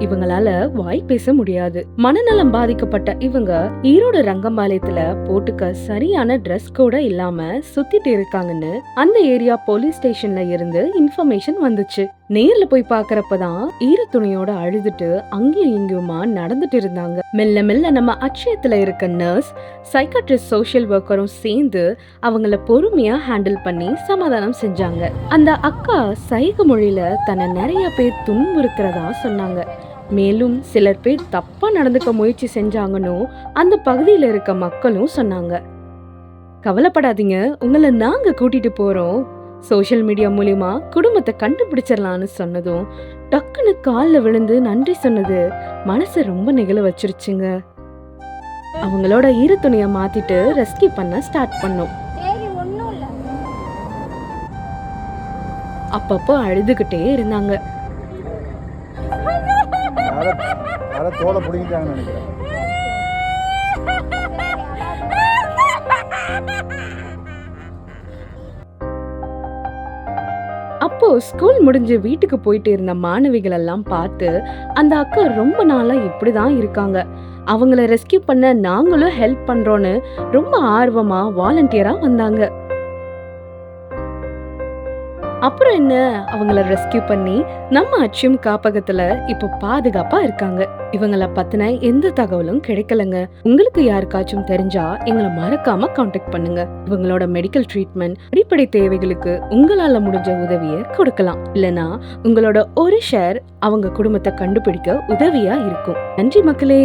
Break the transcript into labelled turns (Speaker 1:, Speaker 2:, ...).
Speaker 1: இவங்களால வாய் பேச முடியாது. மனநலம் பாதிக்கப்பட்ட இவங்க ஈரோடு ரங்கம்பாளையத்துல போட்டுக்க சரியான ட்ரெஸ் கூட இல்லாம சுத்திட்டு இருக்காங்கன்னு அந்த ஏரியா போலீஸ் ஸ்டேஷன்ல இருந்து இன்ஃபர்மேஷன் வந்துச்சு. நேர்ல போய் பாக்குறப்பதான் ஈர துணியோட அழுதுட்டு அங்கேயும் இங்கேயுமா நடந்துட்டு இருந்தாங்க. மெல்ல மெல்ல நம்ம அட்சயத்துல இருக்க நர்ஸ், சைக்காட்ரிஸ்ட், சோஷியல் ஒர்க்கரும் சேர்ந்து அவங்கள பொறுமையா ஹேண்டில் பண்ணி சமாதானம் செஞ்சாங்க. அந்த அக்கா சைகை மொழியில தன்னை நிறைய பேர் துன்புறுக்கிறதா சொன்னாங்க. மேலும் சிலர் பேர் தப்பா நடந்துக்க முயற்சி செஞ்சாங்கன்னு அந்த பகுதியில இருக்க மக்களும் சொன்னாங்க. கவலைப்படாதீங்க, உங்களை நாங்க கூட்டிட்டு போறோம். சோஷியல் மீடியா மூலியமா குடும்பத்தை கண்டுபிடிச்சிடலான்னு சொன்னதும் டக்குன்னு காலில் விழுந்து நன்றி சொன்னது மனசை ரொம்ப நெகிழ வச்சிருச்சுங்க. அவங்களோட ஈர துணியை மாத்திட்டு ரெஸ்கியூ பண்ண ஸ்டார்ட் பண்ணோம். அப்பப்போ அழுதுகிட்டே இருந்தாங்க. அப்போ ஸ்கூல் முடிஞ்சு வீட்டுக்கு போயிட்டு இருந்த மாணவிகள் எல்லாம் பார்த்து அந்த அக்கா ரொம்ப நாளா இப்படிதான் இருக்காங்க, அவங்கள ரெஸ்கியூ பண்ண நாங்களும் ஹெல்ப் பண்றோம்னு ரொம்ப ஆர்வமா வாலண்டியரா வந்தாங்க. அப்புறம் என்ன, அவங்கள ரெஸ்கியூ பண்ணி நம்ம அச்சியம் காப்பகத்துல இப்ப பாதுகாப்பா இருக்காங்க. இவங்கள பத்தின எந்த தகவலும் கிடைக்கலங்க. உங்களுக்கு யாருக்காச்சும் தெரிஞ்சா எங்களை மறக்காம கான்டாக்ட் பண்ணுங்க. இவங்களோட மெடிக்கல் ட்ரீட்மெண்ட், அடிப்படை தேவைகளுக்கு உங்களால முடிஞ்ச உதவியை கொடுக்கலாம். இல்லனா உங்களோட ஒரு ஷேர் அவங்க குடும்பத்தை கண்டுபிடிக்க உதவியா இருக்கும். நன்றி மக்களே.